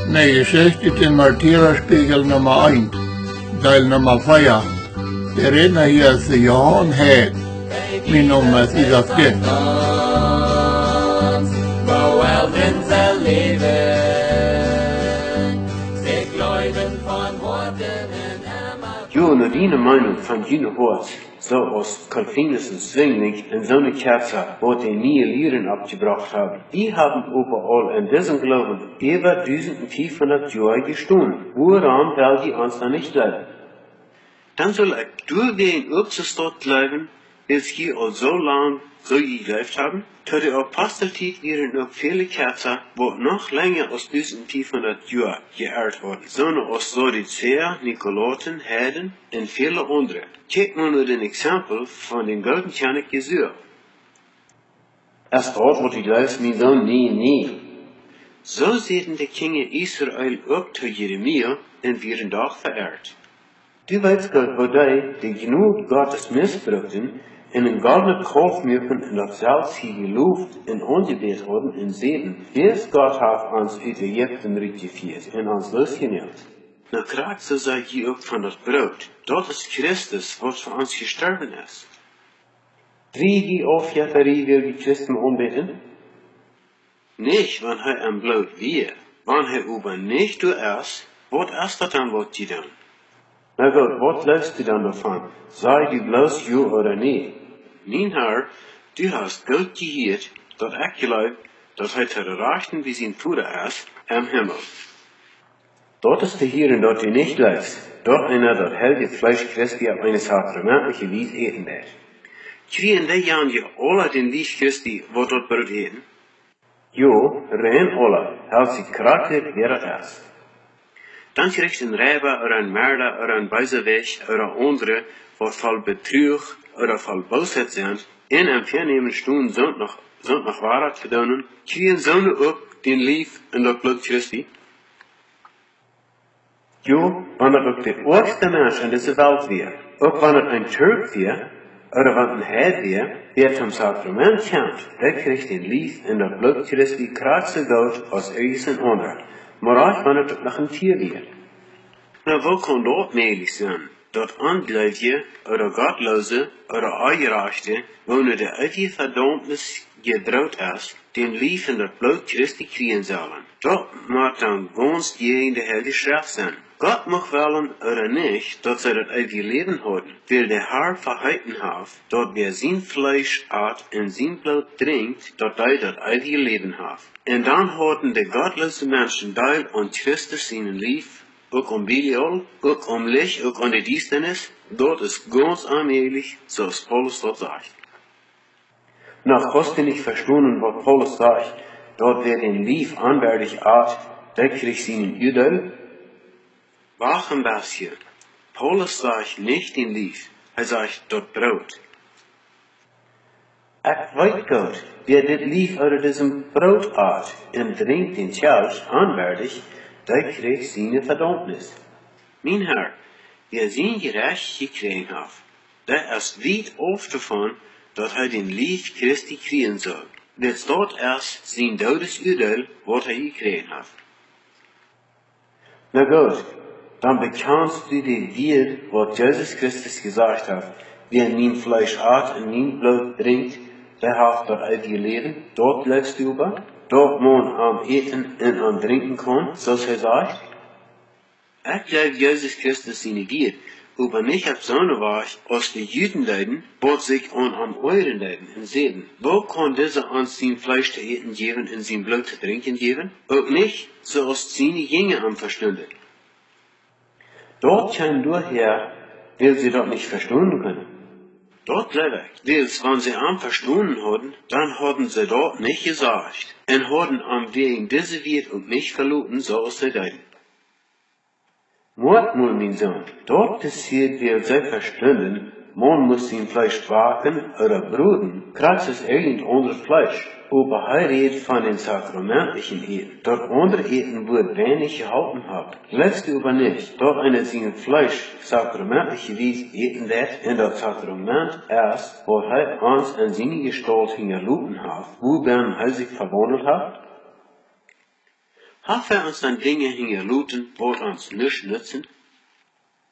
Nee, Geschichte den Martyrerspiegel Nummer 1, Teil Nummer 4. Der Redner hier ist Johann Head. Mein Name ist Isaac Dick. Jo, naar die Meinung van jene Hort, zoals Calvinus en Zwingli en zo'n Kerze, wo die nieuwe Lehren abgebracht haben, die haben überall in diesem Glauben über 1500 Jahre gestohlen. Woran will die uns dann nicht bleiben? Dann soll ich durchgehend aufgestanden bleiben, bis hier all so lang so gelebt haben. Zu der Apostelzeit wären noch viele Kerzen, wo noch länger als 1500 Jahre geehrt wurden, sondern als Sadduzäer, Nikolaiten, Heiden und viele andere. Check mal nur den Exempel von den golden König Jesua. Erst dort wird die Leute mir so nee. So sehen die Kinder Israel auch zu Jeremia und werden doch verehrt. Du weißt Gott, wo die genug Gottes missbrauchten, in een goldene kolfmücken en dat zelfs hier geloofd en ongebed worden en zeden, bis Gott hat uns uit Egypten geführt en ons losgeneemt. Nou krijgt ze zei hier ook van dat brood. Dat is Christus, wat voor ons gestorben is. Drie of je wil die Christen onbeten? Nicht, wann hij am bloot weer. Wann hij über nicht du is, wat is dat dan wat je dan? Nou goed, wat leest u dan davon? Sei du bloß ja oder nee? Mijn Herr, du hast gut gehört, dat ik geloof, dat hij te rechten wie zijn Vader is, am Himmel. Dort ist der Hier und dort du nicht leist, dort einer dat heilige Fleisch Christi auf eine sakramentliche Wies eten wird. Kriegen die Jan je alle den Wies Christi, wat dort Brot eten? Jo, rein alle, hält sich krachtig wie das ist. Dan krijgt een rijber, oder een merder, oder een bijzeweg, oder andere, wat vol betrug, oder vol boosheid zijn, in een vernemen stoen zond nog waarheid verdonen, kriegen zonen ook den lief en dat bloed Christi? Jo, wanneer ook de oudste mens in deze wereld weer, ook wanneer een Turk weer, oder wanneer een Heid weer, die vom Sakrament komt, der krijgt den lief en dat bloed Christi kracht zo goed als ergens een ander. Maar ook wanneer het nog een tier weer. Nou, wo kan dat mogelijk zijn? Dat ongeloofje, oder Gottlose, oder Ongerechte, wanneer de uitje verdammnis gedroht is, den lief en dat bloed Christi kriegen zullen. Dat moet dan ganz gegen de heilige Schrift zijn. Gott mag willen oder nicht, dat zij dat uitje leben houden, weil der Herr verhalten heeft, dat wer zijn Fleisch at en zijn bloed drinkt, dat hij dat uitje leben heeft. En dan houden de gottlose mensen deel aan Christus zijn lief, ook om Belial, ook om Licht, ook aan de Dienstnis, dat is ganz allmählich, zoals Paulus dat sagt. Noch hast du nicht verstanden, was Paulus sagt, dort wer den Lief anwärtig art, der kriegt seinen Üdel? Wach ein bisschen. Paulus sagt nicht den Lief, sagt dort Brot. Ich weiß Gott, wer das Lief oder diesem Brot art und trinkt den Kelch anwärtig, der kriegt seine Verdammnis. Mein Herr, wer sein Gerecht gekriegt hat, der ist weit oft davon, dat hij den lief Christi kriegen soll. Dit dort erst zijn Todesurteil, wat hij gekregen hat. Na gut, dann bekannst du dir wieder, was Jesus Christus gesagt hat. Wer mein Fleisch hat und mein Blut trinkt, der hat dort ewige Leben, dort lebst du über. Dort man am Eten und am Trinken kann, so er sagt. Ich glaube, Jesus Christus seine Gier, aber nicht auf so eine Weise, als die Juden leiden, bot sich an am euren leiden und sehen. Wo kann dieser uns sein Fleisch zu eten geben und sein Blut zu trinken geben? Auch nicht, so als seine Jünger am Verstünde. Dort kann du her, weil sie dort nicht verstehen können. Dort glaube ich, weil wenn sie am verstanden hatten, dann hatten sie dort nicht gesagt, und hatten am wegen dieser Welt und nicht verloren, so als sie deuten. Mord nun, mein Sohn, dort passiert, weil sie verstanden, man muss sein Fleisch backen oder bruden, kratzt es irgend anderes Fleisch. Aber er redet von den sakramentlichen Eten. Dort andere Eten wird wenig gehalten haben. Glaubst du aber nicht, dort einer sein Fleisch sakramentliche Wies eten wird, in das Sakrament erst, wo er uns an seine Gestalt hingelopen hat, wo er sich verwandelt hat? Haben wir uns dann Dinge hingeluten, wat uns nichts nützen?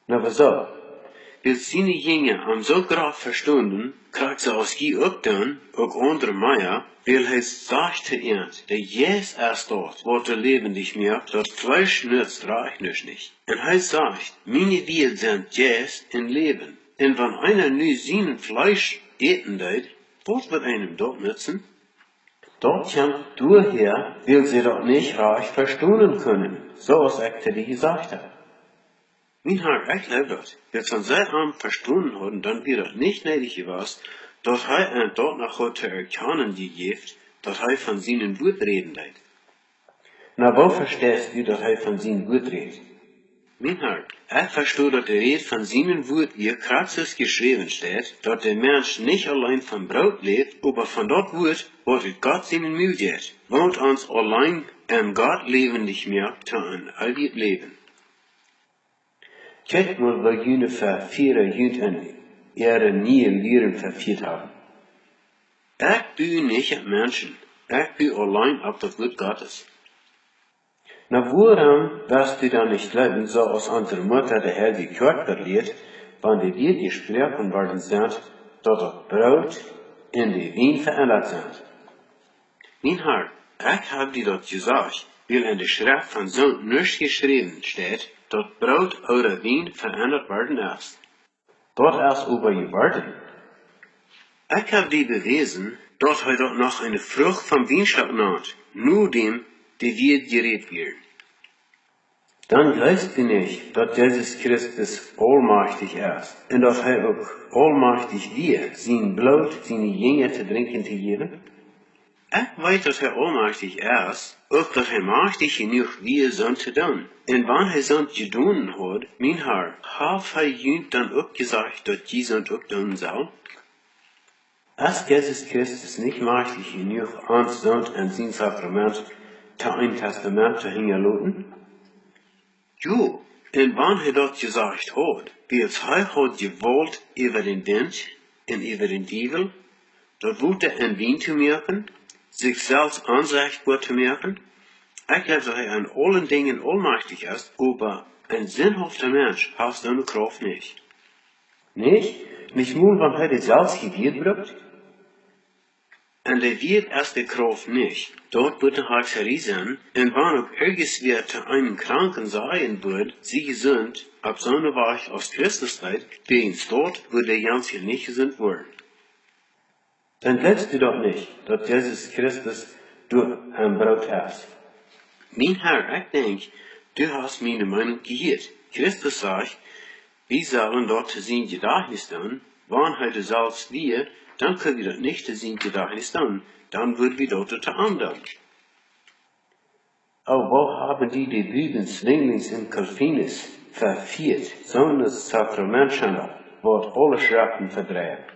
Na wieso? Wir seine Jünger am so grad verstanden, kriegt sie aus die opdan, auch andere Meier, weil er sagt zu uns, der Jesus erst dort, wo der lebendig mir, dort Fleisch nützt reich nicht. Und er sagt, meine wir sind Jesus in Leben. Und wenn einer nu seinen Fleisch eten wird, was wird einem dort nützen? Dort kommt daher, weil sie dort nicht reich verstehen können, so als ich dir gesagt habe. Mein Herr, ich glaube das. Wenn sie sehr arm verstanden haben, dann wird es nicht nötig gewesen, dass er dort nach heute erkennen die Gift, dass er von seinen Wut reden wird. Na, wo verstehst du, dass er von seinen Wut redet? Mein Herr, ich verstehe, dass der Red von seinen Wut ihr kratzes geschrieben steht, dass der Mensch nicht allein vom Brot lebt, aber von dort Wut, wo Gott seinen Mühe geht, wohnt uns allein Gott lebendig mehr zu ein altes Leben. Kijk mal, wat jullie vervieren jullie en ihre nieuwe Lehren verviert haben. Ich bin nicht ein Menschen, ich bin allein auf das Wort Gottes. Na, woran wirst du dann nicht leben, so als unsere Mutter der Herr die Kirche lehrt, wann die wir gesprochen worden sind, dass das Brot in die Wein verändert sind? Mein Herr, ich habe dir das gesagt, weil in der Schrift von so nichts geschrieben steht, dass Brot oder Wein verändert worden ist. Dort ist über geworden. Ich habe dir bewiesen, dass er dort noch eine Frucht vom Weinstock naht, nur dem, die wird geredet wird. Dann glaubst du nicht, dass Jesus Christus allmächtig ist, und dass er auch allmächtig wird, sein Blut, seine Jünger zu trinken zu geben? Ich weiß, dass er allmächtig ist, auch dass er mächtig genug wie so zu tun. Und wenn er so getan hat, mein Herr, hat er jüngst dann auch gesagt, dass Jesus auch tun soll? Ist Jesus Christus nicht mächtig genug, uns und sein Sakrament zu ein Testament zu hinterlassen? Jo, und wenn er das gesagt hat, wie es er hat gewollt über den Wind und über den Teufel, dort wollte er ein Wein zu merken, sich selbst ansichtbar zu merken. Ich glaube, dass er an allen Dingen allmächtig ist, aber ein sinnhafter Mensch hat so eine Kraft nicht. Nicht? Nicht nur, wenn er die selbst gewählt wird? Und er wird erst die Kraft nicht. Dort wird er zerrissen, und wenn auch irgendwer zu einem Kranken sein wird, sie gesund, ab so einer Weise aus Christus Zeit, wenigstens dort wird er ganz hier nicht gesund werden. Dann glaubst du doch nicht, dass Jesus Christus durch ein Brot ist. Mein Herr, ich denke, du hast meine Meinung gehört. Christus sagt, wir sollen dort sein Gedächtnis tun, wenn heute selbst wir, dann können wir das nicht sein Gedächtnis tun, dann würden wir dort zu anderen. Aber wo haben die Büben Zwinglings in Calvinus verführt, so ein Sakramentschandel, wird alle Schriften verdreht?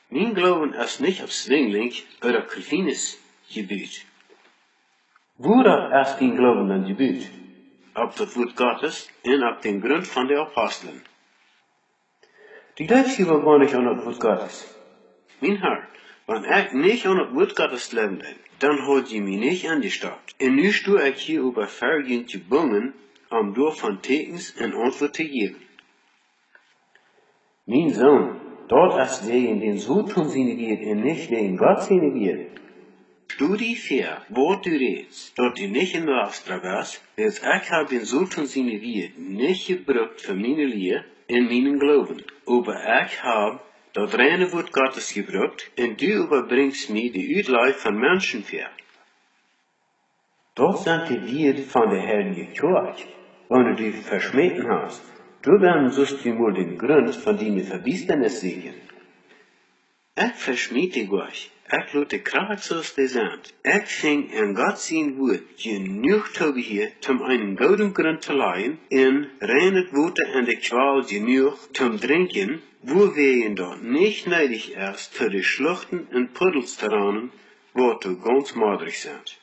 Mein Glauben ist nicht auf Zwingling oder Calvinus gebaut. Worauf ist dein Glauben dann gebaut? Auf das Wort Gottes und auf den Grund von den Aposteln. Du glaubst aber gar nicht an das Wort Gottes. Mein Herr, wenn ich nicht an das Wort Gottes leben will, dann hat sie mich nicht angestockt. Und nu stehe ich hier über Vergehen zu bungen, um durch von Tekens und Antwort zu geben. Mein Sohn, dort ist wegen den so tun seine wird und nicht wegen Gott seine wird. Studie fair, wo du redest, dort du nicht in der Auftrag hast, als ich habe den so tun seine wird nicht gebraucht für meine Lehre und meinen Glauben. Aber ich habe das reine Wort Gottes gebraucht und du überbringst mir die Uitleih von Menschen fair. Dort sind die Werte von der Herrn Kirche, wenn du die verschmähten hast. Du dann sollst du wohl den Grund von deiner Verbiesternis sehen. Ich verschmiete euch, ich lute kratzos des Sand. Ich fing an Gott sein Wort genug Tobe hier, zum einen guten Grund zu leihen, in reinet Worte an der Qual genug zum Trinken, wo wir ihn dort nicht neidig ist, für die Schluchten und Puddels zu rannen, wo du ganz modrig sind.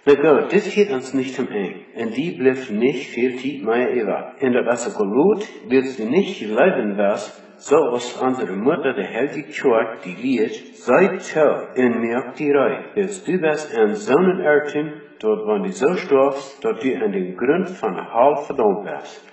Na gut, das geht uns nicht zum Eng, und die bleibt nicht viel Zeit mehr über. In der Wasser gut, willst du nicht leben was, zoals onze moeder de heilige kerk die leert, zij tel in meachterij, dus du bist een zonnenerten, tot wanneer du zo strafst, dat du aan de grond van de hel verdampt bist.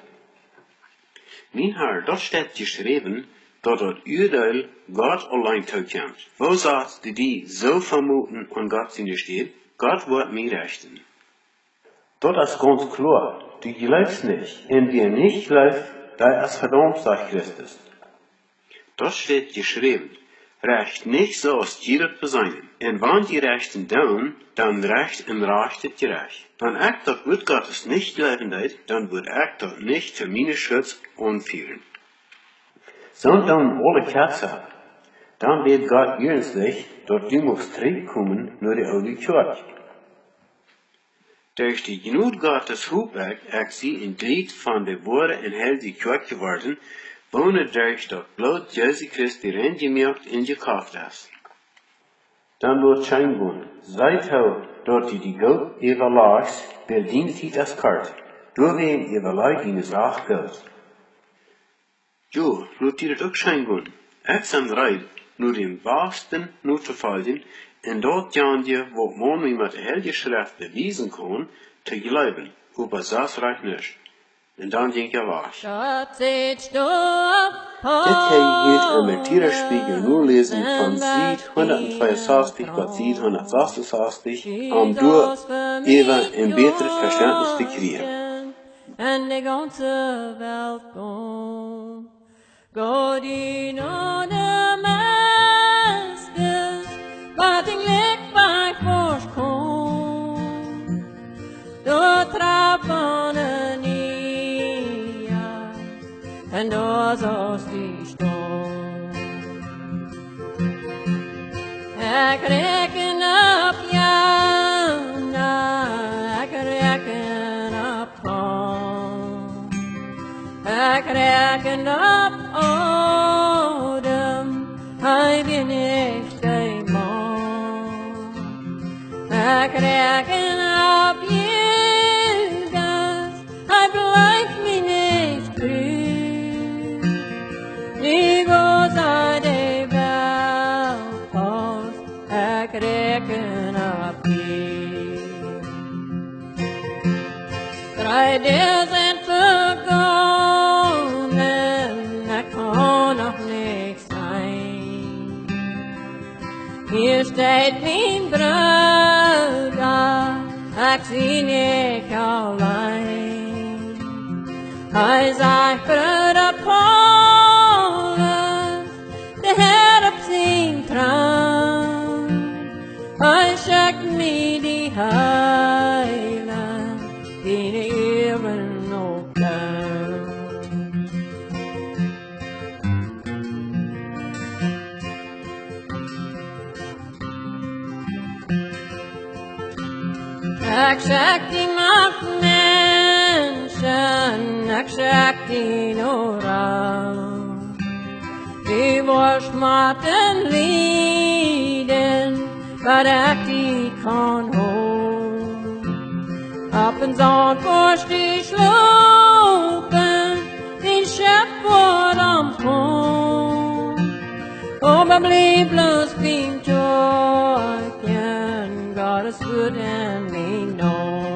Mijn Herr, dat staat geschreven, dat het oordeel Gott allein toekomt. Wo sagt die zo vermuten an Gott zijn steht? Gott wird mir rechten. Dat is ganz klar. Du glaubst nicht. En wie nicht glaubt, der ist verdammt, sagt Christus. Das steht geschrieben. Recht nicht so als jeder beseinen. En wann die Rechten tun, dann recht en rechtet gerecht. Wenn ich das Wort Gottes nicht glauben deed, dann wird ich das nicht für meine Schutz anführen. So dann alle Katze. Dann wird Gott ernstlich, dass du musst zurückkommen naar de oude kerk. Durch die Genut Gottes Hubwerk, ich sie in Glied von der Worte in heilige Kerk geworden, wohne durch das Blut Jesu Christi reingemacht und gekauft ist. Dann wird scheinbar, seit heute, dort die Gott überlagst, verdient die das Kart, durch wen überlag die Sache Gott. Jo, nur die das auch scheinbar. Ich bin bereit, nur den Wahrsten nur zu folgen, en dort janje, wo man wie met de heilige schrift bewijzen kan, te geloven, over das recht nicht. En dan denk je was. Dit kan je hier in mijn Tierspiegel nur lesen von Sied 162 bis Sied 166, um durch Eva ein besseres Verständnis zu kriegen. En de ganze Welt kommt, Gott in ohne Masters, wat ik ligt bij voorskom, door trappen en nia, en door zoals die storm. Ik reken op Jana, ik reken op Tom, ik reken op Odem, hij ben echt een man. Ik reken op Judas, hij blijft me niet true. Die goes uit de welpost, ik reken op je. 3000 vergonnen, ik kan nog niks zijn. Hier steht mijn Bruder, ik zie niet alleen. Hij zei, Bruder Paulus, de Heer op zijn troon. Hij schickt me die heilen, die de eeuwen op down. Ik schak die macht mensen, ik schak die Nora. Die worstmaten lieden, wat ik die kan horen. Op een zandborst die slopen, die schep wordt omschoon. Aber bleib bloß beim Torchen, Gottes Wort an me know.